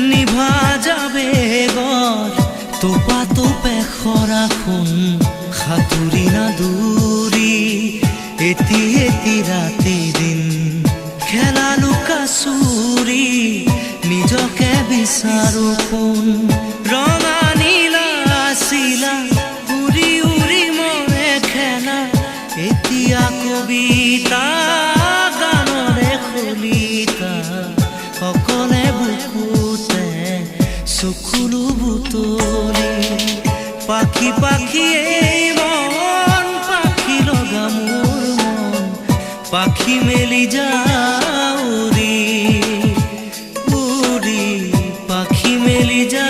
নিভা যাবে গড় তোপা তোপে খৰাখুন সাঁতুৰি নাদুৰি এটি এটি ৰাতি দিন খেলা লুকা চুৰি নিজকে বিচাৰো কোন ৰঙা নীলা চিলা উৰি উৰি মৰে খেলা এতিয়া কবিতা গানৰে খলিতা অকলে বুকুতে চকুলো বুটলি পাখি পাখি এই মন পাখি লগা মোৰ মন পাখি মেলি যাউৰি উৰি পাখি মেলি যা